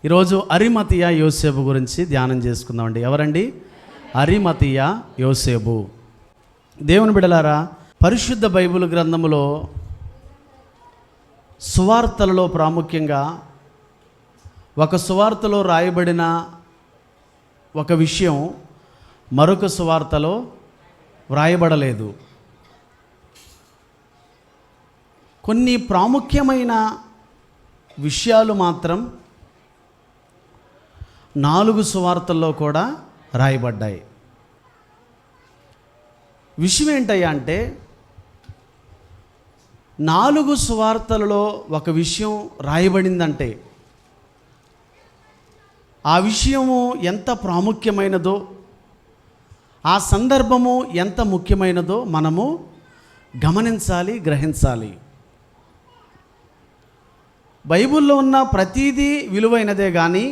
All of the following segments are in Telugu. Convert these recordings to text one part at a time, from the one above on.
ఈరోజు అరిమతియా యోసేపు గురించి ధ్యానం చేసుకుందామండి. ఎవరండి? అరిమతియా యోసేపు. దేవుని బిడ్డలారా, పరిశుద్ధ బైబిల్ గ్రంథములో సువార్తలలో ప్రాముఖ్యంగా ఒక సువార్తలో రాయబడిన ఒక విషయం మరొక సువార్తలో వ్రాయబడలేదు. కొన్ని ప్రాముఖ్యమైన విషయాలు మాత్రం 4 సువార్తల్లో కూడా రాయబడ్డాయి. విషయం ఏంటయ్యా అంటే, 4 సువార్తలలో ఒక విషయం రాయబడిందంటే ఆ విషయము ఎంత ప్రాముఖ్యమైనదో, ఆ సందర్భము ఎంత ముఖ్యమైనదో మనము గమనించాలి, గ్రహించాలి. బైబిల్లో ఉన్న ప్రతీదీ విలువైనదే కానీ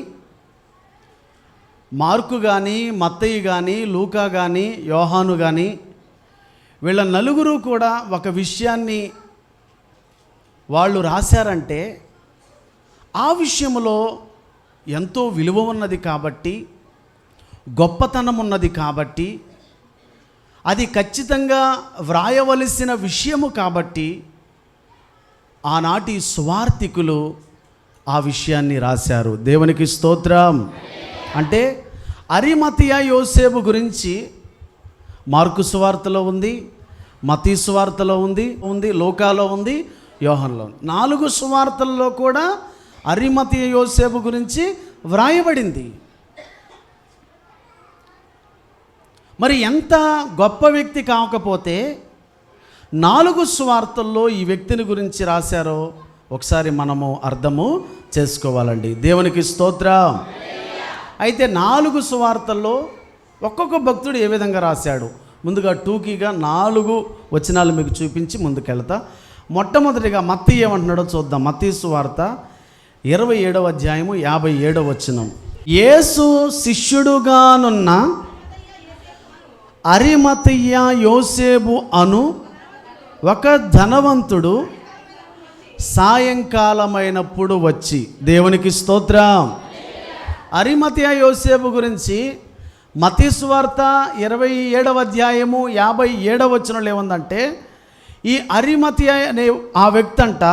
మార్కు కానీ, మత్తయి కానీ, లూకా కానీ, యోహాను కానీ వీళ్ళ నలుగురు కూడా ఒక విషయాన్ని వాళ్ళు రాశారంటే ఆ విషయంలో ఎంతో విలువ ఉన్నది కాబట్టి, గొప్పతనం ఉన్నది కాబట్టి, అది ఖచ్చితంగా వ్రాయవలసిన విషయము కాబట్టి ఆనాటి సువార్తికులు ఆ విషయాన్ని రాశారు. దేవునికి స్తోత్రం. అంటే అరిమతియా యోసేపు గురించి మార్కు సువార్తలో ఉంది, మత్తయి సువార్తలో ఉంది, లూకాలో ఉంది, యోహానులో. 4 సువార్తల్లో కూడా అరిమతియా యోసేపు గురించి వ్రాయబడింది. మరి ఎంత గొప్ప వ్యక్తి కాకపోతే 4 సువార్తల్లో ఈ వ్యక్తిని గురించి రాశారో ఒకసారి మనము అర్థము చేసుకోవాలండి. దేవునికి స్తోత్రం. అయితే 4 సువార్తల్లో ఒక్కొక్క భక్తుడు ఏ విధంగా రాశాడు, ముందుగా టూకీగా 4 వచనాలు మీకు చూపించి ముందుకెళ్తా. మొట్టమొదటిగా మత్తయి ఏమంటున్నాడో చూద్దాం. మత్తయి సువార్త 27వ అధ్యాయము 57వ వచనం. యేసు శిష్యుడుగానున్న అరిమతియా యోసేపు అను ఒక ధనవంతుడు సాయంకాలమైనప్పుడు వచ్చి. దేవునికి స్తోత్రం. అరిమతియా యోసేపు గురించి మత్తయి సువార్త 27వ అధ్యాయము 57వ వచనంలో ఏముందంటే, ఈ అరిమతియా అనే ఆ వ్యక్తి అంట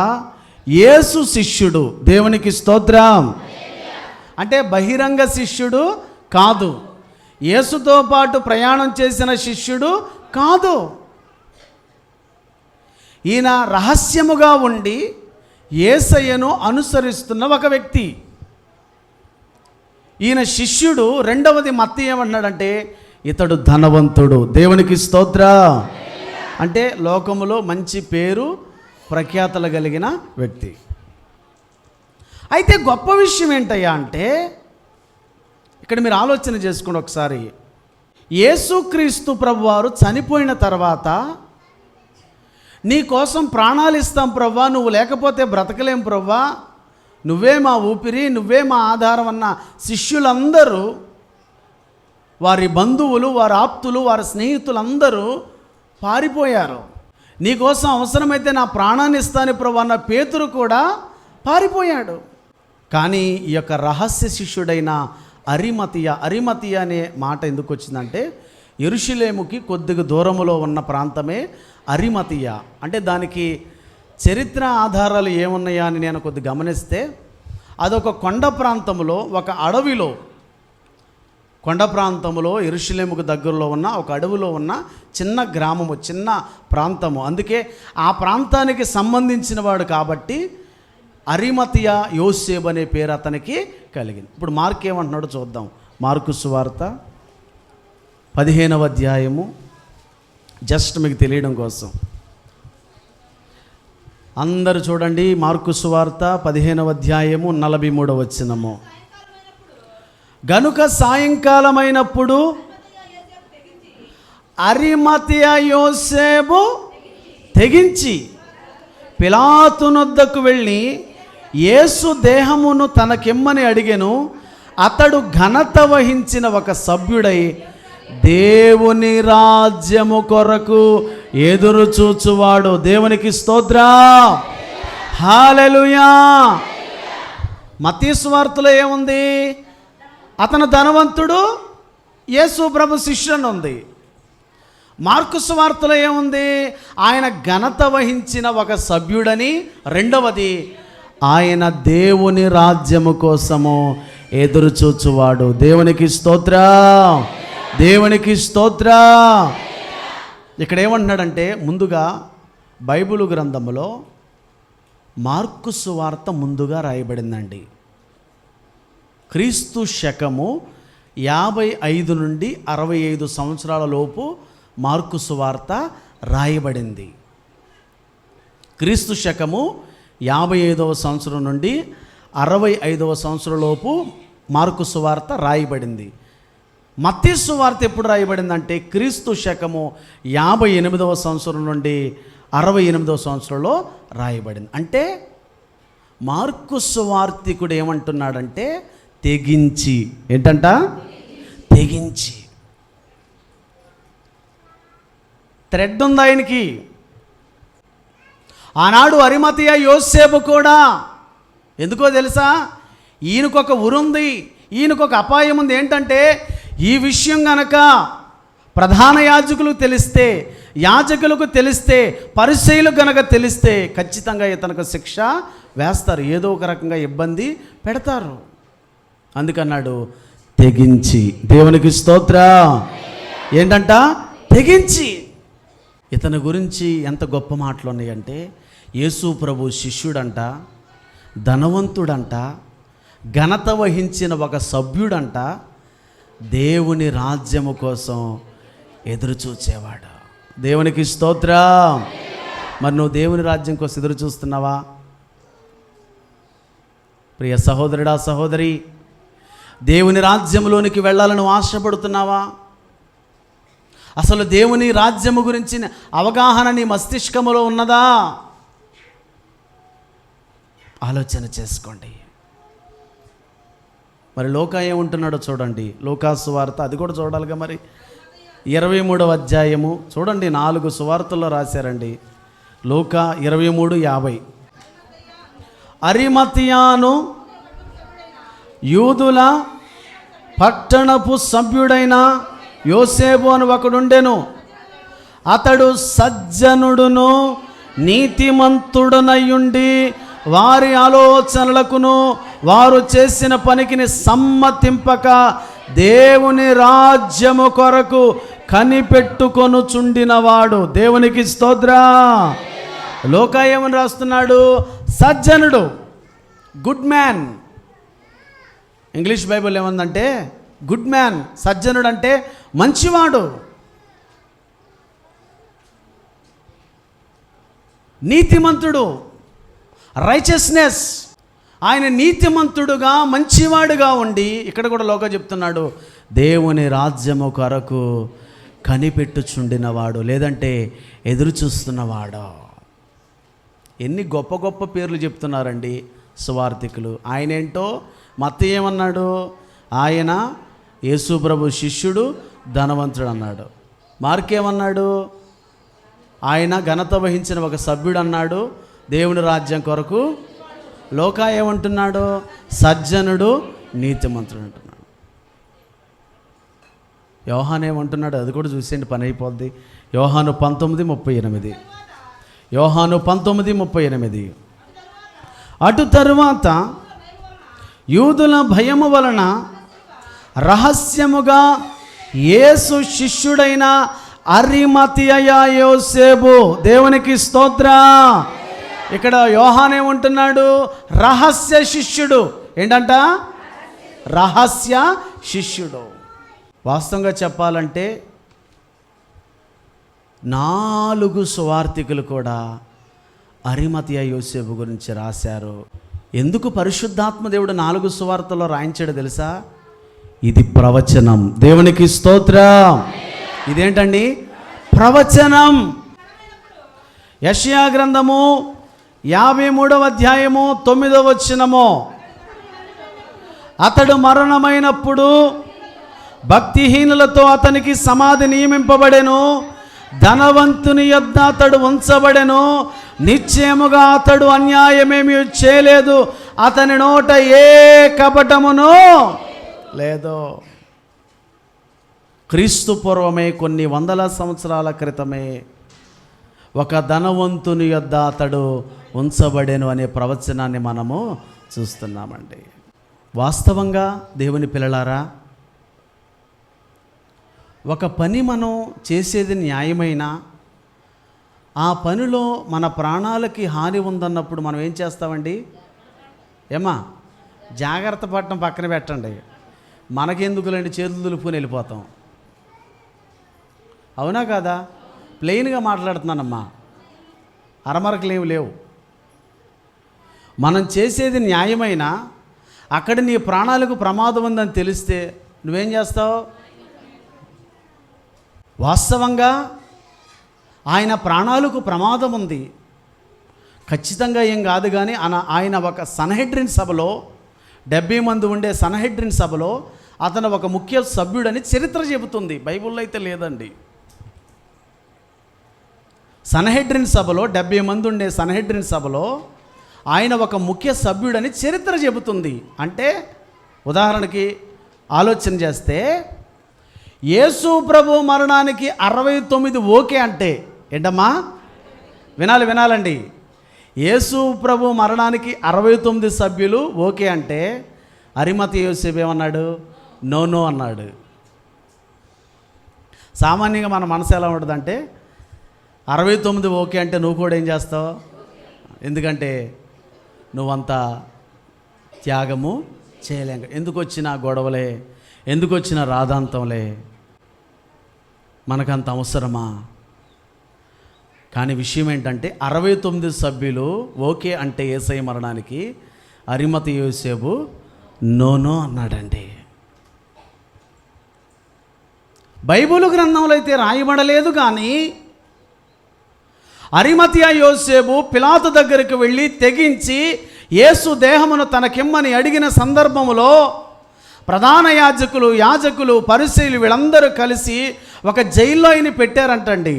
యేసు శిష్యుడు. దేవునికి స్తోత్రం. అంటే బహిరంగ శిష్యుడు కాదు, యేసుతో పాటు ప్రయాణం చేసిన శిష్యుడు కాదు. ఈయన రహస్యముగా ఉండి యేసయ్యను అనుసరిస్తున్న ఒక వ్యక్తి. ఈయన శిష్యుడు. రెండవది మత్తయి ఏమంటున్నాడంటే, ఇతడు ధనవంతుడు. దేవునికి స్తోత్రం. అంటే లోకములో మంచి పేరు ప్రఖ్యాతలు కలిగిన వ్యక్తి. అయితే గొప్ప విషయం ఏంటయ్యా అంటే, ఇక్కడ మీరు ఆలోచన చేసుకోండి ఒకసారి. యేసుక్రీస్తు ప్రభువారు చనిపోయిన తర్వాత, నీ కోసం ప్రాణాలు ఇస్తాం ప్రభువా, నువ్వు లేకపోతే బ్రతకలేం ప్రభువా, నువ్వే మా ఊపిరి, నువ్వే మా ఆధారం అన్న శిష్యులందరూ, వారి బంధువులు, వారి ఆప్తులు, వారి స్నేహితులందరూ పారిపోయారు. నీకోసం అవసరమైతే నా ప్రాణాన్ని ఇస్తాను ప్రభువా అన్న పేతురు కూడా పారిపోయాడు. కానీ ఈ యొక్క రహస్య శిష్యుడైన అరిమతియా అనే మాట ఎందుకు వచ్చిందంటే, యెరూషలేముకి కొద్దిగా దూరములో ఉన్న ప్రాంతమే అరిమతియా. అంటే దానికి చరిత్ర ఆధారాలు ఏమున్నాయా అని నేను కొద్దిగా గమనిస్తే, అదొక కొండ ప్రాంతంలో, ఒక అడవిలో, కొండ ప్రాంతంలో యెరూషలేముకు దగ్గరలో ఉన్న ఒక అడవిలో ఉన్న చిన్న గ్రామము, చిన్న ప్రాంతము. అందుకే ఆ ప్రాంతానికి సంబంధించిన వాడు కాబట్టి అరిమతియా యోసేపు అనే పేరు అతనికి కలిగింది. ఇప్పుడు మార్కు ఏమంటున్నాడో చూద్దాం. మార్కు సువార్త 15వ అధ్యాయము, జస్ట్ మీకు తెలియడం కోసం అందరూ చూడండి. మార్కు సువార్త 15వ అధ్యాయము 43వ వచనము. గనుక సాయంకాలమైనప్పుడు అరిమతియా యోసేపు తెగించి పిలాతునొద్దకు వెళ్ళి యేసు దేహమును తనకిమ్మని అడిగెను. అతడు ఘనత వహించిన ఒక సభ్యుడై దేవుని రాజ్యము కొరకు ఎదురు చూచువాడు. దేవునికి స్తోత్రం. హల్లెలూయా. మత్తయి సువార్తలో ఏముంది? అతను ధనవంతుడు, యేసు ప్రభు శిష్యుని ఉంది. మార్కు సువార్తలో ఏముంది? ఆయన ఘనత వహించిన ఒక సభ్యుడని. రెండవది, ఆయన దేవుని రాజ్యము కోసము ఎదురు చూచువాడు. దేవునికి స్తోత్రం, దేవునికి స్తోత్రం. ఇక్కడ ఏమంటున్నాడంటే, ముందుగా బైబిలు గ్రంథంలో మార్కు సువార్త ముందుగా రాయబడిందండి. క్రీస్తు శకము 55 నుండి 65 సంవత్సరాల లోపు మార్కు సువార్త రాయబడింది. క్రీస్తు శకము 55వ సంవత్సరం నుండి 65వ సంవత్సరం లోపు మార్కు సువార్త రాయబడింది. మత్తయి సువార్త ఎప్పుడు రాయబడిందంటే క్రీస్తు శకము 58వ సంవత్సరం నుండి 68వ సంవత్సరంలో రాయబడింది. అంటే మార్కు సువార్తికుడు ఏమంటున్నాడంటే తెగించి. ఏంటంట? తెగించి. థ్రెడ్ ఉంది ఆయనకి. ఆనాడు అరిమతయ యోసేపు కూడా, ఎందుకో తెలుసా, ఈయనకొక ఉరుంది, ఈయనకొక అపాయం ఉంది. ఏంటంటే ఈ విషయం గనక ప్రధాన యాజకులకు తెలిస్తే, యాజకులకు తెలిస్తే, పరిసయ్యులకు గనక తెలిస్తే ఖచ్చితంగా ఇతనికి శిక్ష వేస్తారు, ఏదో ఒక రకంగా ఇబ్బంది పెడతారు. అందుకన్నాడు తెగించి. దేవునికి స్తోత్రం. ఏంటంట? తెగించి. ఇతని గురించి ఎంత గొప్ప మాటలు ఉన్నాయంటే, యేసు ప్రభు శిష్యుడంట, ధనవంతుడంట, ఘనత వహించిన ఒక సభ్యుడంట, దేవుని రాజ్యము కోసం ఎదురు చూచేవాడు. దేవునికి స్తోత్రం. మరి నువ్వు దేవుని రాజ్యం కోసం ఎదురు చూస్తున్నావా? ప్రియ సహోదరుడా, సహోదరి, దేవుని రాజ్యంలోనికి వెళ్ళాలని ఆశపడుతున్నావా? అసలు దేవుని రాజ్యము గురించిన అవగాహన నీ మస్తిష్కములో ఉన్నదా? ఆలోచన చేసుకోండి. మరి లోకా ఏముంటున్నాడో చూడండి. లోకా సువార్త అది కూడా చూడాలిగా. మరి 23వ అధ్యాయము చూడండి, 4 సువార్తల్లో రాశారండి. లోకా 23:50. అరిమతియాను యూదుల పట్టణపు సభ్యుడైన యోసేపు అని ఒకడుండెను. అతడు సజ్జనుడును నీతిమంతుడనయుండి వారి ఆలోచనలకును వారు చేసిన పనికిని సమ్మతింపక దేవుని రాజ్యము కొరకు కనిపెట్టుకొనుచుండినవాడు. దేవునికి స్తోత్రం. లోకా ఏమని రాస్తున్నాడు? సజ్జనుడు, గుడ్ మ్యాన్. ఇంగ్లీష్ బైబిల్ ఏమందంటే గుడ్ మ్యాన్. సజ్జనుడు అంటే మంచివాడు. నీతిమంతుడు, రైచియస్నెస్. ఆయన నీతిమంతుడుగా మంచివాడుగా ఉండి, ఇక్కడ కూడా లోకా చెప్తున్నాడు దేవుని రాజ్యము కొరకు కనిపెట్టుచుండినవాడు, లేదంటే ఎదురు చూస్తున్నవాడు. ఎన్ని గొప్ప గొప్ప పేర్లు చెప్తున్నారండి సువార్థికులు. ఆయన ఏంటో మత్తయి ఏమన్నాడు? ఆయన యేసు ప్రభు శిష్యుడు, ధనవంతుడు అన్నాడు. మార్కు ఏమన్నాడు? ఆయన ఘనత వహించిన ఒక సభ్యుడు అన్నాడు, దేవుని రాజ్యం కొరకు. లోకా ఏమంటున్నాడు? సజ్జనుడు, నీతిమంతుడు అంటున్నాడు. యోహాను ఏమంటున్నాడు? అది కూడా చూసేయండి, పని అయిపోద్ది. యోహాను 19:38. యోహాను 19:38. అటు తరువాత యూదుల భయము వలన రహస్యముగా యేసు శిష్యుడైన అరిమతయ యోసేపు. దేవునికి స్తోత్రం. ఇక్కడ యోహాను ఏమంటున్నాడు? రహస్య శిష్యుడు. ఏంటంట? రహస్య శిష్యుడు. వాస్తవంగా చెప్పాలంటే 4 సువార్తికులు కూడా అరిమతయ యోసేపు గురించి రాశారు. ఎందుకు పరిశుద్ధాత్మ దేవుడు 4 సువార్తల్లో రాయించాడో తెలుసా? ఇది ప్రవచనం. దేవునికి స్తోత్రం. ఇదేంటండి? ప్రవచనం. యెషయా గ్రంథము 53వ అధ్యాయము 9వ వచనము. అతడు మరణమైనప్పుడు భక్తిహీనులతో అతనికి సమాధి నియమింపబడెను, ధనవంతుని యొద్ద అతడు ఉంచబడెను, నిశ్చయముగా అతడు అన్యాయమేమీ చేయలేదు, అతని నోట ఏ కపటమును లేదు. క్రీస్తు పూర్వమే కొన్ని వందల సంవత్సరాల క్రితమే ఒక ధనవంతుని యొద్ద అతడు ఉంచబడెను అనే ప్రవచనాన్ని మనము చూస్తున్నామండి. వాస్తవంగా దేవుని పిల్లలారా, ఒక పని మనం చేసేది న్యాయమైన ఆ పనిలో మన ప్రాణాలకి హాని ఉందన్నప్పుడు మనం ఏం చేస్తామండి? ఏమా జాగ్రత్త పడటం పక్కన పెట్టండి, మనకెందుకులేండి చేతులు దులుపుకొని వెళ్ళిపోతాం. అవునా కాదా? ప్లెయిన్గా మాట్లాడుతున్నానమ్మా, అరమరకలు ఏమి లేవు. మనం చేసేది న్యాయమైన అక్కడ నీ ప్రాణాలకు ప్రమాదం ఉందని తెలిస్తే నువ్వేం చేస్తావు? వాస్తవంగా ఆయన ప్రాణాలకు ప్రమాదం ఉంది, ఖచ్చితంగా ఏం కాదు. కానీ ఆయన ఒక సన్హెడ్రిన్ సభలో 70 మంది ఉండే సన్హెడ్రిన్ సభలో అతను ఒక ముఖ్య సభ్యుడని చరిత్ర చెబుతుంది, బైబిల్లో అయితే లేదండి. సన్హెడ్రిన్ సభలో 70 మంది ఉండే సన్హెడ్రిన్ సభలో ఆయన ఒక ముఖ్య సభ్యుడని చరిత్ర చెబుతుంది. అంటే ఉదాహరణకి ఆలోచన చేస్తే యేసు ప్రభు మరణానికి 69 ఓకే అంటే ఏంటమ్మా? వినాలండి. యేసు ప్రభు మరణానికి 69 సభ్యులు ఓకే అంటే అరిమతయి యోసేపు ఏమన్నాడు? నో అన్నాడు. సామాన్యంగా మన మనసు ఎలా ఉంటుందంటే 69 ఓకే అంటే నువ్వు కూడా ఏం చేస్తావు? ఎందుకంటే నువ్వంతా త్యాగము చేయలేక, ఎందుకు వచ్చిన గొడవలే, ఎందుకు వచ్చిన రాధాంతంలే, మనకంత అవసరమా? కానీ విషయం ఏంటంటే 69 సభ్యులు ఓకే అంటే యేసయ్య మరణానికి అరిమతయి యోసేపు నో అన్నాడండి. బైబిలు గ్రంథంలో అయితే రాయబడలేదు, కానీ అరిమతయి యోసేపు పిలాతు దగ్గరికి వెళ్ళి తెగించి యేసు దేహమును తనకిమ్మని అడిగిన సందర్భములో ప్రధాన యాజకులు పరిసయ్యులు వీళ్ళందరూ కలిసి ఒక జైల్లో ఆయన పెట్టారంటండి.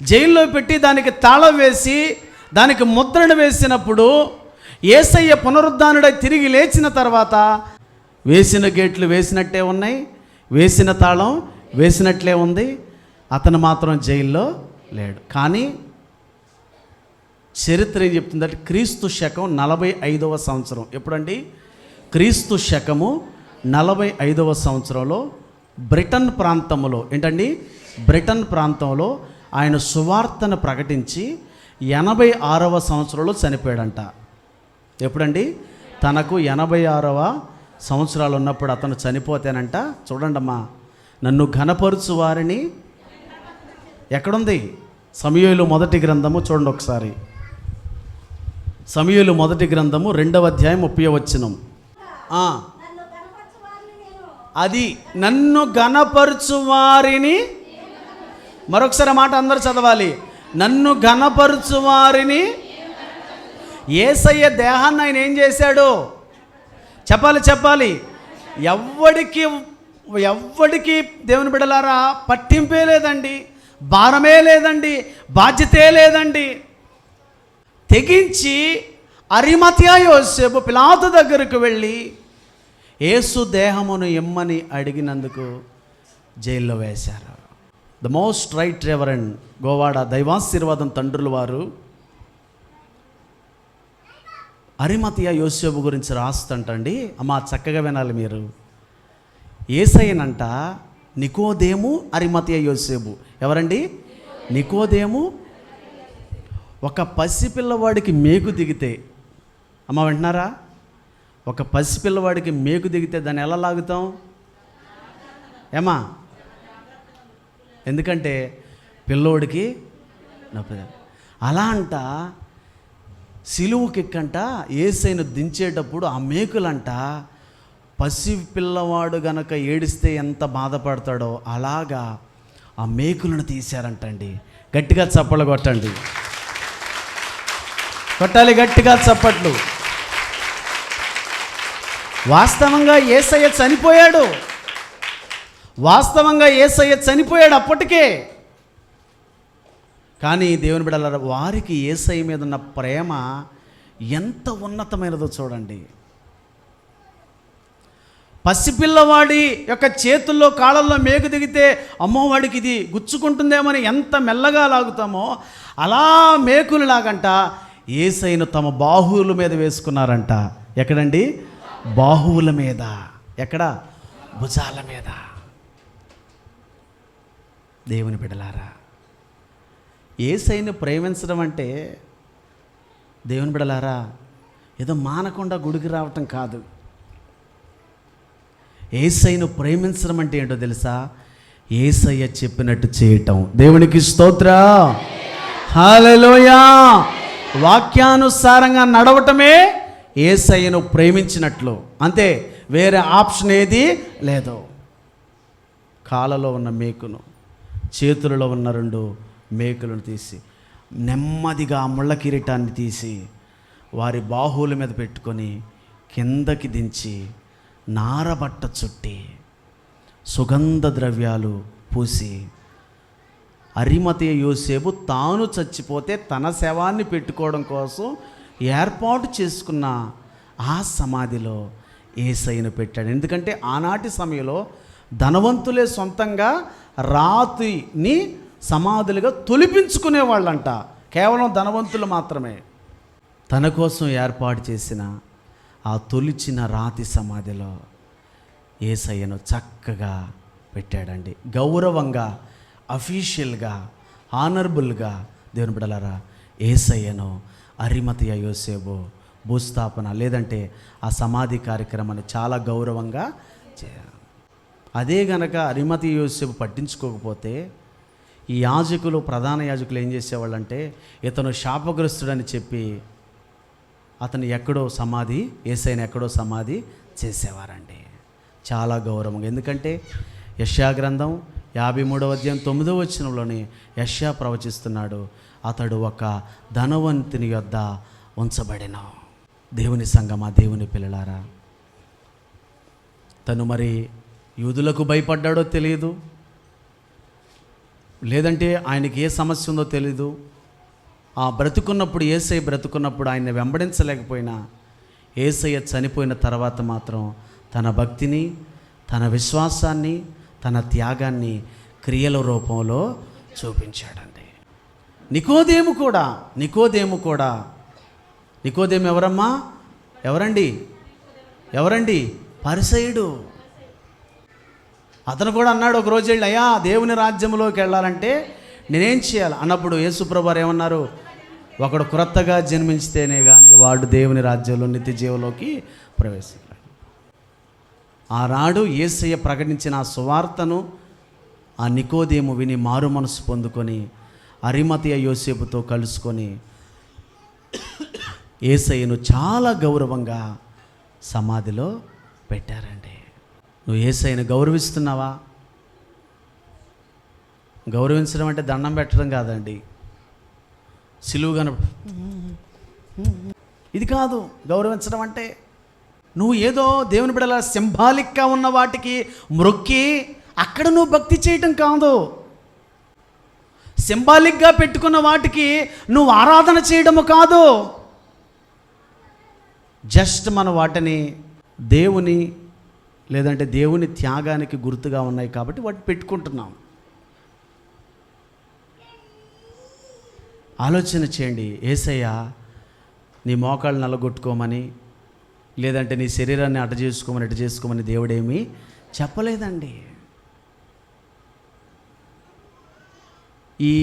జైల్లో పెట్టి దానికి తాళం వేసి దానికి ముద్రను వేసినప్పుడు యేసయ్య పునరుద్ధానుడై తిరిగి లేచిన తర్వాత వేసిన గేట్లు వేసినట్టే ఉన్నాయి, వేసిన తాళం వేసినట్లే ఉంది, అతను మాత్రం జైల్లో లేడు. కానీ చరిత్ర ఏం చెప్తుందంటే క్రీస్తు శకం 45వ సంవత్సరం. ఎప్పుడండి? క్రీస్తు శకము 45వ సంవత్సరంలో బ్రిటన్ ప్రాంతంలో, ఏంటండి? బ్రిటన్ ప్రాంతంలో ఆయన సువార్తను ప్రకటించి 86వ సంవత్సరంలో చనిపోయాడంట. ఎప్పుడండి? తనకు 86వ సంవత్సరాలు ఉన్నప్పుడు అతను చనిపోతేనంట. చూడండమ్మా, నన్ను ఘనపరుచు వారిని, ఎక్కడుంది? సమూయేలు మొదటి గ్రంథము చూడండి ఒకసారి. సమూయేలు మొదటి గ్రంథము 2వ అధ్యాయం 30వ వచనం. అది నన్ను ఘనపరుచు వారిని, మరొకసారి మాట అందరూ చదవాలి, నన్ను ఘనపరుచు వారిని. యేసయ్య దేహాన్ని ఆయన ఏం చేశాడు? చెప్పాలి. ఎవ్వడికి దేవుని బిడ్డలారా పట్టింపే లేదండి, భారమే లేదండి, బాధ్యతే లేదండి. తెగించి అరిమతయి యోసేపు పిలాతు దగ్గరకు వెళ్ళి యేసు దేహమును ఇమ్మని అడిగినందుకు జైల్లో వేశారు. The most right reverend Govada దైవాశీర్వాదం తండ్రుల వారు అరిమతయి యోసేపు గురించి రాస్తుంటండి. అమ్మా చక్కగా వినాలి మీరు. యేసయ్యనంట నికోదేము అరిమతయి యోసేపు. ఎవరండి? నికోదేము. ఒక పసిపిల్లవాడికి మేకు దిగితే, అమ్మ వింటున్నారా? ఒక పసిపిల్లవాడికి మేకు దిగితే దాన్ని ఎలా లాగుతాం? ఏమా? ఎందుకంటే పిల్లోడికి నొప్పి. అలా అంట సిలువుకెక్కంట యేసయ్యను దించేటప్పుడు ఆ మేకులంట పసి పిల్లవాడు గనక ఏడిస్తే ఎంత బాధపడతాడో అలాగా ఆ మేకులను తీశారంటండి. గట్టిగా చప్పట్లు కొట్టండి, కొట్టాలి గట్టిగా చప్పట్లు. వాస్తవంగా యేసయ్య చనిపోయాడు, అప్పటికే. కానీ దేవుని బిడ్డలారా, వారికి యేసయ్య మీద ఉన్న ప్రేమ ఎంత ఉన్నతమైనదో చూడండి. పసిపిల్లవాడి యొక్క చేతుల్లో కాళ్ళల్లో మేకు దిగితే అమ్మో వాడికి ఇది గుచ్చుకుంటుందేమని ఎంత మెల్లగా లాగుతామో, అలా మేకులు లాగంట యేసయ్యను తమ బాహువుల మీద వేసుకున్నారంట. ఎక్కడండి? బాహువుల మీద. ఎక్కడ? భుజాల మీద. దేవుని బిడ్డలారా, యేసయ్యను ప్రేమించడం అంటే దేవుని బిడ్డలారా ఏదో మానకుండా గుడికి రావటం కాదు. యేసయ్యను ప్రేమించడం అంటే ఏంటో తెలుసా? యేసయ్య చెప్పినట్టు చేయటం. దేవునికి స్తోత్రం, హల్లెలూయా. వాక్యానుసారంగా నడవటమే యేసయ్యను ప్రేమించినట్లు, అంతే. వేరే ఆప్షన్ ఏది లేదు. కాళ్ళలో ఉన్న మేకును, చేతులలో ఉన్న 2 మేకులను తీసి నెమ్మదిగా ముళ్ళ కిరీటాన్ని తీసి వారి బాహువుల మీద పెట్టుకొని కిందకి దించి నారబట్ట చుట్టి సుగంధ ద్రవ్యాలు పూసి, అరిమతయ యోసేపు తాను చచ్చిపోతే తన శవాన్ని పెట్టుకోవడం కోసం ఏర్పాటు చేసుకున్న ఆ సమాధిలో యేసయ్యను పెట్టాడు. ఎందుకంటే ఆనాటి సమయంలో ధనవంతులే సొంతంగా రాతిని సమాధులుగా తొలిపించుకునేవాళ్ళంట. కేవలం ధనవంతులు మాత్రమే. తన కోసం ఏర్పాటు చేసిన ఆ తొలిచిన రాతి సమాధిలో యేసయ్యను చక్కగా పెట్టాడండి. గౌరవంగా, అఫీషియల్గా, ఆనరబుల్గా దేవుని బిడ్డలారా యేసయ్యను అరిమతయ యోసేపు భూస్థాపన లేదంటే ఆ సమాధి కార్యక్రమాన్ని చాలా గౌరవంగా చేయాలి. అదే గనక అరిమతయ యోసేపు పట్టించుకోకపోతే ఈ యాజకులు, ప్రధాన యాజకులు ఏం చేసేవాళ్ళంటే ఇతను శాపగ్రస్తుడని చెప్పి అతను ఎక్కడో సమాధి, యేసయ్యను ఎక్కడో సమాధి చేసేవారండి. చాలా గౌరవంగా. ఎందుకంటే యెషయా గ్రంథం 53వ అధ్యాయం 9వ వచనంలోని యెషయా ప్రవచిస్తున్నాడు, అతడు ఒక ధనవంతుని యొద్ద ఉంచబడెను. దేవుని సంగమా, దేవుని పిల్లలారా, తను మరి యూదులకు భయపడ్డాడో తెలియదు, లేదంటే ఆయనకి ఏ సమస్య ఉందో తెలీదు. ఆ బ్రతుకున్నప్పుడు, యేసయ్య బ్రతుకున్నప్పుడు ఆయన్ని వెంబడించలేకపోయినా యేసయ్య చనిపోయిన తర్వాత మాత్రం తన భక్తిని, తన విశ్వాసాన్ని, తన త్యాగాన్ని క్రియల రూపంలో చూపించాడండి. నికోదేము కూడా నికోదేము ఎవరమ్మా? ఎవరండి? పరిసయ్యుడు. అతను కూడా అన్నాడు ఒక రోజు వెళ్ళి, అయ్యా దేవుని రాజ్యంలోకి వెళ్ళాలంటే నేనేం చేయాలి అన్నప్పుడు యేసుప్రభు వారు ఏమన్నారు? ఒకడు క్రొత్తగా జన్మించితేనే కానీ వాడు దేవుని రాజ్యంలో నిత్య జీవంలోకి ప్రవేశించాడు. ఆనాడు యేసయ్య ప్రకటించిన ఆ సువార్తను ఆ నికోదేము విని మారు మనసు పొందుకొని అరిమతయ యోసేపుతో కలుసుకొని యేసయ్యను చాలా గౌరవంగా సమాధిలో పెట్టారండి. నువ్వు యేసయ్యను గౌరవిస్తున్నావా? గౌరవించడం అంటే దండం పెట్టడం కాదండి, సిలువుగా ఇది కాదు. గౌరవించడం అంటే నువ్వు ఏదో దేవుని బిడ్డల సింబాలిక్గా ఉన్న వాటికి మ్రొక్కి అక్కడ నువ్వు భక్తి చేయటం కాదు. సింబాలిక్గా పెట్టుకున్న వాటికి నువ్వు ఆరాధన చేయడము కాదు. జస్ట్ మన వాటిని దేవుని లేదంటే దేవుని త్యాగానికి గుర్తుగా ఉన్నాయి కాబట్టి వాటిని పెట్టుకుంటున్నాం. ఆలోచన చేయండి. యేసయ్య నీ మోకాళ్ళు నల్లగొట్టుకోమని లేదంటే నీ శరీరాన్ని అటు చేసుకోమని దేవుడేమీ చెప్పలేదండి. ఈ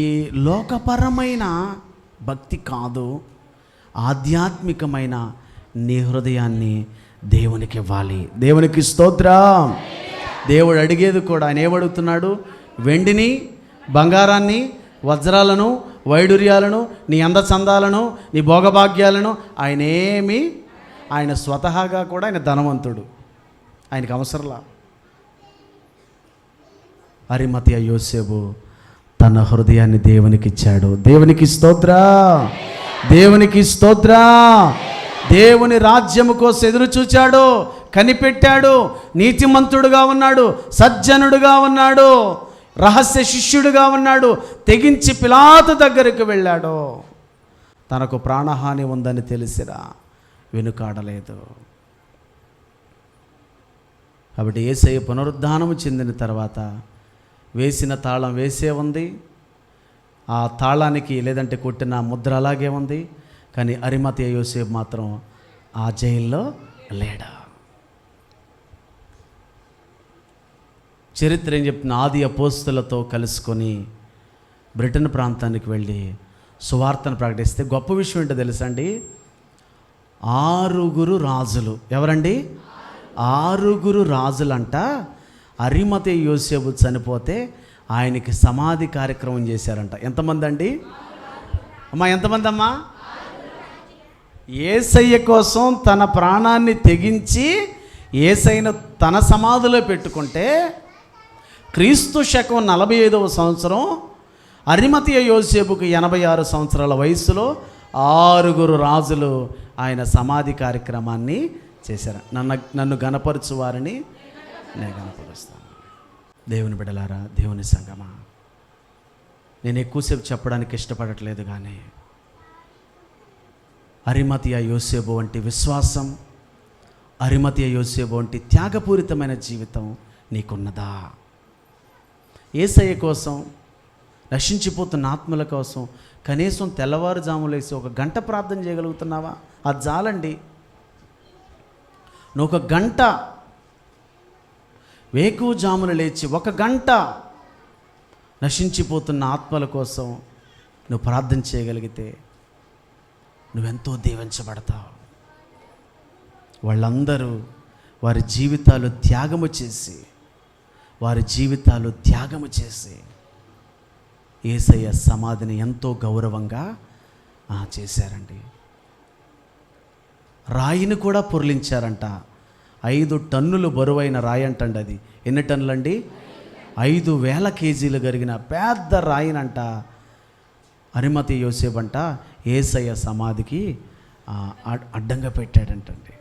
లోకపరమైన భక్తి కాదు, ఆధ్యాత్మికమైన నీ హృదయాన్ని దేవునికి ఇవ్వాలి. దేవునికి స్తోత్రం. దేవుడు అడిగేది కూడా, ఆయన ఏమడుగుతున్నాడు? వెండిని, బంగారాన్ని, వజ్రాలను, వైడూర్యాలను, నీ అందచందాలను, నీ భోగభాగ్యాలను ఆయన స్వతహాగా కూడా ఆయన ధనవంతుడు, ఆయనకు అవసరంలా. అరిమతయ యోసేపు తన హృదయాన్ని దేవునికి ఇచ్చాడు. దేవునికి స్తోత్రం, దేవునికి స్తోత్రం. దేవుని రాజ్యము కోసం ఎదురు చూచాడు, కనిపెట్టాడు, నీతిమంతుడుగా ఉన్నాడు, సజ్జనుడుగా ఉన్నాడు. రహస్య శిష్యుడిగా ఉన్నాడు, తెగించి పిలాతు దగ్గరికి వెళ్ళాడు. తనకు ప్రాణహాని ఉందని తెలిసిరా వెనుకాడలేదు. కాబట్టి యేసయ్య పునరుద్ధానము చెందిన తర్వాత వేసిన తాళం వేసే ఉంది, ఆ తాళానికి లేదంటే కొట్టిన ముద్ర అలాగే ఉంది. కానీ అరిమతయ యోసేపు మాత్రం ఆ జైల్లో లేడా. చరిత్ర ఏం చెప్తున్న, ఆది అపోస్తులతో కలుసుకొని బ్రిటన్ ప్రాంతానికి వెళ్ళి సువార్తను ప్రకటిస్తే గొప్ప విషయం ఏంటో తెలుసా అండి? 6 రాజులు, ఎవరండి? 6 రాజులంట అరిమతయ యోసేపు చనిపోతే ఆయనకి సమాధి కార్యక్రమం చేశారంట. ఎంతమంది అండి అమ్మా? ఎంతమంది అమ్మా? యేసయ్య కోసం తన ప్రాణాన్ని తెగించి యేసయ్యను తన సమాధిలో పెట్టుకుంటే క్రీస్తు శకం 45వ సంవత్సరం అరిమతయ యోసేపుకు 86 సంవత్సరాల వయసులో 6 రాజులు ఆయన సమాధి కార్యక్రమాన్ని చేశారు. నన్ను గణపరచు వారిని నేను గణపరుస్తాను. దేవుని బిడ్డలారా, దేవుని సంగమా, నేను ఎక్కువసేపు చెప్పడానికి ఇష్టపడట్లేదు, కానీ అరిమతయ యోసేపు వంటి విశ్వాసం, అరిమతయ యోసేపు వంటి త్యాగపూరితమైన జీవితం నీకున్నదా? యేసయ్య కోసం, నశించిపోతున్న ఆత్మల కోసం కనీసం తెల్లవారుజాములేసి 1 గంట ప్రార్థన చేయగలుగుతున్నావా? అది చాలండి. నువ్వు 1 గంట వేకువజామున లేచి 1 గంట నశించిపోతున్న ఆత్మల కోసం నువ్వు ప్రార్థన చేయగలిగితే నువ్వెంతో దీవించబడతావు. వాళ్ళందరూ వారి జీవితాలు త్యాగము చేసి యేసయ్య సమాధిని ఎంతో గౌరవంగా చేశారండి. రాయిని కూడా పొర్లించారంట. 5 టన్నులు బరువైన రాయి అంటండి. అది ఎన్ని టన్నులండి? 5,000 కేజీలు కరిగిన పెద్ద రాయినంట అరిమతయ యోసేపు అంట యేసయ్య సమాధికి అడ్డంగా పెట్టాడంటండి.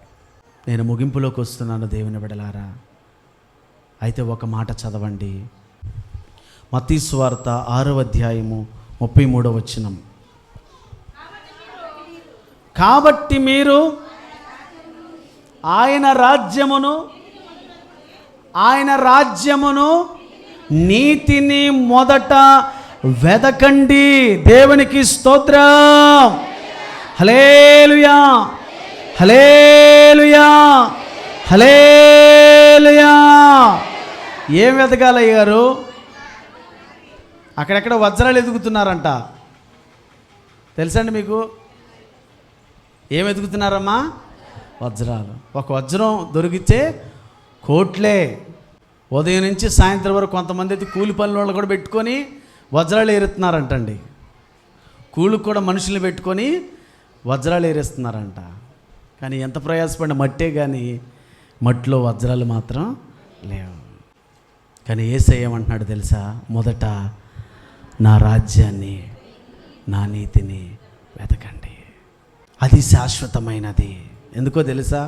నేను ముగింపులోకి వస్తున్నాను దేవుని బిడ్డలారా. అయితే ఒక మాట చదవండి, మత్తయి సువార్త 6వ అధ్యాయము 33వ వచనం. కాబట్టి మీరు ఆయన రాజ్యమును నీతిని మొదట వెదకండి. దేవునికి స్తోత్రం. హల్లెలూయా, హల్లెలూయా, హల్లెలూయా. ఏం వెతకాలయ్య గారు? అక్కడెక్కడ వజ్రాలు ఎదుగుతున్నారంట. తెలుసండి మీకు? ఏం ఎదుగుతున్నారమ్మా? వజ్రాలు. ఒక వజ్రం దొరికితే కోట్లే. ఉదయం నుంచి సాయంత్రం వరకు కొంతమంది అయితే కూలి పనుల వాళ్ళు కూడా పెట్టుకొని వజ్రాలు ఏరుతున్నారంటండి. కూలికి కూడా మనుషులు పెట్టుకొని వజ్రాలు ఏరేస్తున్నారంట. కానీ ఎంత ప్రయాసపడిన మట్టే, కానీ మట్టిలో వజ్రాలు మాత్రం లేవు. కానీ యేసయ్య ఏమంటున్నాడు తెలుసా? మొదట నా రాజ్యాన్ని, నా నీతిని వెతకండి. అది శాశ్వతమైనది. ఎందుకో తెలుసా?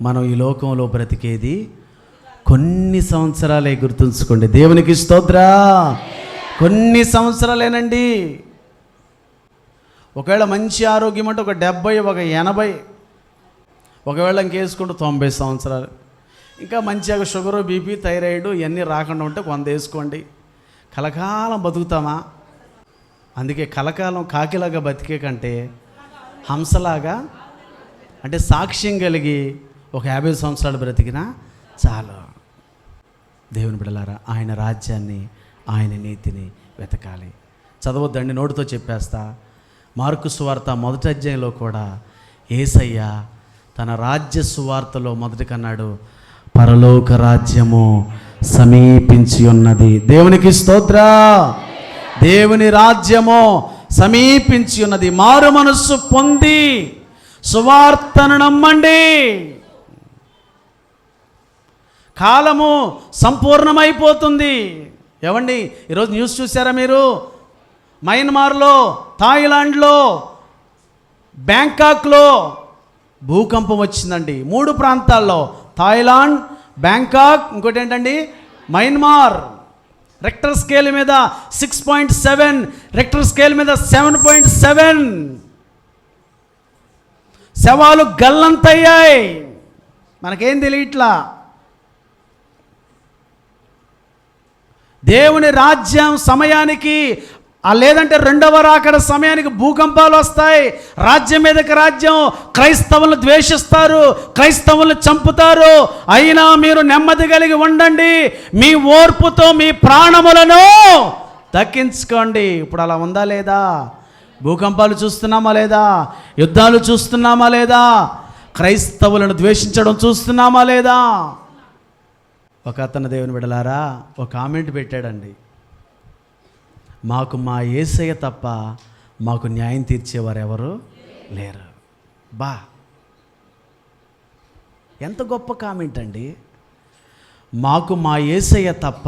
మనం ఈ లోకంలో బ్రతికేది కొన్ని సంవత్సరాలే, గుర్తుంచుకోండి. దేవునికి స్తోత్రం. కొన్ని సంవత్సరాలేనండి. ఒకవేళ మంచి ఆరోగ్యం అంటే ఒక 70, ఒక 80, ఒకవేళ ఇంకేసుకుంటే 90 సంవత్సరాలు. ఇంకా మంచిగా షుగరు, బీపీ, థైరాయిడ్ ఇవన్నీ రాకుండా ఉంటే 100 వేసుకోండి. కలకాలం బతుకుతామా? అందుకే కలకాలం కాకిలాగా బతికే కంటే హంసలాగా, అంటే సాక్ష్యం కలిగి ఒక 50 సంవత్సరాలు బ్రతికినా చాలు. దేవుని బిడ్డలారా, ఆయన రాజ్యాన్ని, ఆయన నీతిని వెతకాలి. చదవద్దండి, నోటితో చెప్పేస్తా. మార్కు సువార్త 1వ అధ్యాయంలో కూడా యేసయ్య తన రాజ్య సువార్తలో మొదటికన్నాడు, పరలోక రాజ్యము సమీపించి ఉన్నది. దేవునికి స్తోత్రం. దేవుని రాజ్యము సమీపించి ఉన్నది. మారు మనస్సు పొంది సువార్తను నమ్మండి. కాలము సంపూర్ణమైపోతుంది. ఏమండి, ఈరోజు న్యూస్ చూసారా మీరు? మయన్మార్లో, థాయిలాండ్లో, బ్యాంకాక్లో భూకంపం వచ్చిందండి. 3 ప్రాంతాల్లో, థాయిలాండ్, బ్యాంకాక్, ఇంకోటి ఏంటండి మయన్మార్. రెక్టర్ స్కేల్ మీద 6.7, రెక్టర్ స్కేల్ మీద 7.7. శవాలు గల్లంతయ్యాయి. మనకేం తెలియట్లా. దేవుని రాజ్యం సమయానికి లేదంటే రెండవ రాకడ సమయానికి భూకంపాలు వస్తాయి. రాజ్యం మీదకి రాజ్యం. క్రైస్తవులను ద్వేషిస్తారు, క్రైస్తవులను చంపుతారు. అయినా మీరు నెమ్మది కలిగి ఉండండి, మీ ఓర్పుతో మీ ప్రాణములను దక్కించుకోండి. ఇప్పుడు అలా ఉందా లేదా? భూకంపాలు చూస్తున్నామా లేదా? యుద్ధాలు చూస్తున్నామా లేదా? క్రైస్తవులను ద్వేషించడం చూస్తున్నామా లేదా? ఒక అతను దేవుని బిడ్డలారా ఒక కామెంట్ పెట్టాడండి, మాకు మా యేసయ్య తప్ప మాకు న్యాయం తీర్చేవారు ఎవరు లేరు. బా, ఎంత గొప్ప కామెంట్ అండి. మాకు మా యేసయ్య తప్ప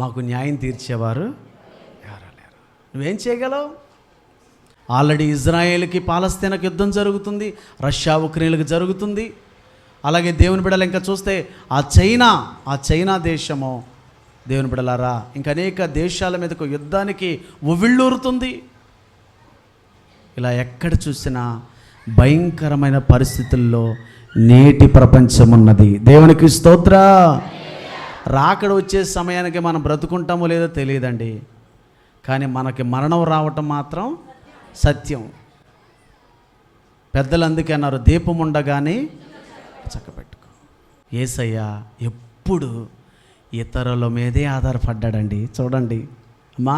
మాకు న్యాయం తీర్చేవారు ఎవరు లేరు. నువ్వేం చేయగలవు? ఆల్రెడీ ఇజ్రాయేల్కి పాలస్తీనాకి యుద్ధం జరుగుతుంది, రష్యా ఉక్రెయిన్లకు జరుగుతుంది. అలాగే దేవుని బిడ్డలు ఇంకా చూస్తే ఆ చైనా దేశము దేవుని బిడ్డలారా ఇంకా అనేక దేశాల మీదకు యుద్ధానికి ఉవ్విళ్ళూరుతుంది. ఇలా ఎక్కడ చూసినా భయంకరమైన పరిస్థితుల్లో నేటి ప్రపంచం ఉన్నది. దేవునికి స్తోత్ర. రాకడ వచ్చే సమయానికి మనం బ్రతుకుంటామో లేదో తెలియదండి, కానీ మనకి మరణం రావటం మాత్రం సత్యం. పెద్దలు అందుకే అన్నారు, దీపం ఉండగానే చక్కబెట్టుకో. యేసయ్య ఎప్పుడు ఇతరుల మీదే ఆధారపడ్డాడండి. చూడండి అమ్మా,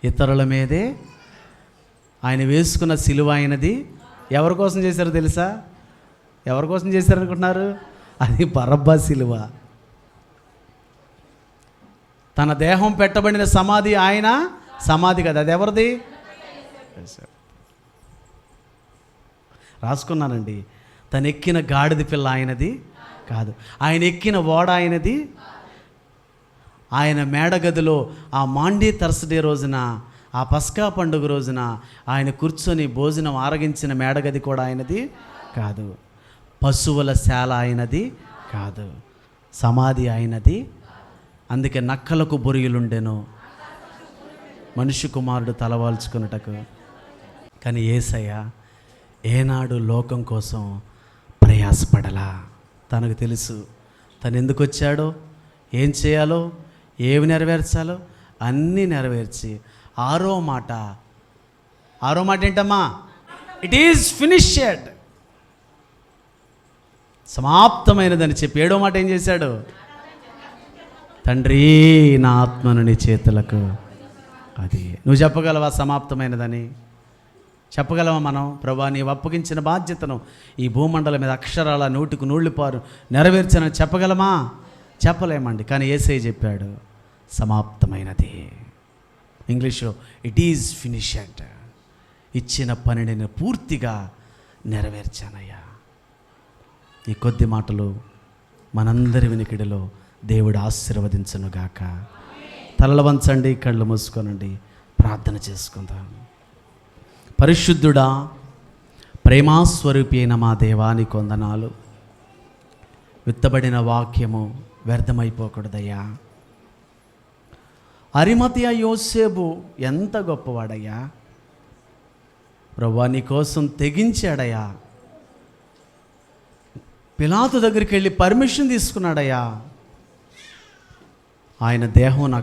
ఇతరుల మీదే. ఆయన వేసుకున్న సిలువ ఆయనది ఎవరి కోసం చేశారో తెలుసా? ఎవరి కోసం చేశారనుకుంటున్నారు? అది బరబ్బా సిలువ. తన దేహం పెట్టబడిన సమాధి ఆయన సమాధి కదా, అది ఎవరిది? రాసుకున్నానండి. తను ఎక్కిన గాడిద పిల్ల ఆయనది కాదు, ఆయన ఎక్కిన ఓడ ఆయనది. ఆయన మేడగదిలో ఆ మాండీ థర్స్డే రోజున, ఆ పస్కా పండుగ రోజున ఆయన కూర్చొని భోజనం ఆరగించిన మేడగది కూడా ఆయనది కాదు. పశువుల శాల ఆయనది కాదు, సమాధి ఆయనది. అందుకే నక్కలకు బొరియులుండెను మనుష్య కుమారుడు తలవాల్చుకున్నటకు. కానీ యేసయ్య ఏనాడు లోకం కోసం ప్రయాసపడలా. తనకు తెలుసు తను ఎందుకు వచ్చాడో, ఏం చేయాలో, ఏవి నెరవేర్చాలో అన్నీ నెరవేర్చి ఆరో మాట ఏంటమ్మా? ఇట్ ఈజ్ ఫినిష్డ్, సమాప్తమైనదని చెప్పి ఏడో మాట ఏం చేశాడు? తండ్రి నా ఆత్మను నీ చేతులకు. అది నువ్వు చెప్పగలవా సమాప్తమైనదని? చెప్పగలవా మనం? ప్రభా నీవు అప్పగించిన బాధ్యతను ఈ భూమండలం మీద అక్షరాల నూటికి నూళ్ళిపారు నెరవేర్చానని చెప్పగలమా? చెప్పలేమండి. కానీ యేసయ్య చెప్పాడు సమాప్తమైనది. ఇంగ్లీష్లో ఇట్ ఈజ్ ఫినిష్డ్. ఇచ్చిన పనిని నేను పూర్తిగా నెరవేర్చానయ్యా. ఈ కొద్ది మాటలు మనందరి వినికిడిలో దేవుడు ఆశీర్వదించునుగాక. తలలు వంచండి, కళ్ళు మూసుకోనండి, ప్రార్థన చేసుకుందాం. పరిశుద్ధుడా, ప్రేమాస్వరూపి అయిన మా దేవానికి వందనాలు. విత్తబడిన వాక్యము వ్యర్థమైపోకూడదయ్యా. అరిమతయ యోసేపు ఎంత గొప్పవాడయ్యా. ప్రభువా నీ కోసం తెగించాడయ్యా. పిలాతు దగ్గరికి వెళ్ళి పర్మిషన్ తీసుకున్నాడయ్యా. ఆయన దేహం నాకు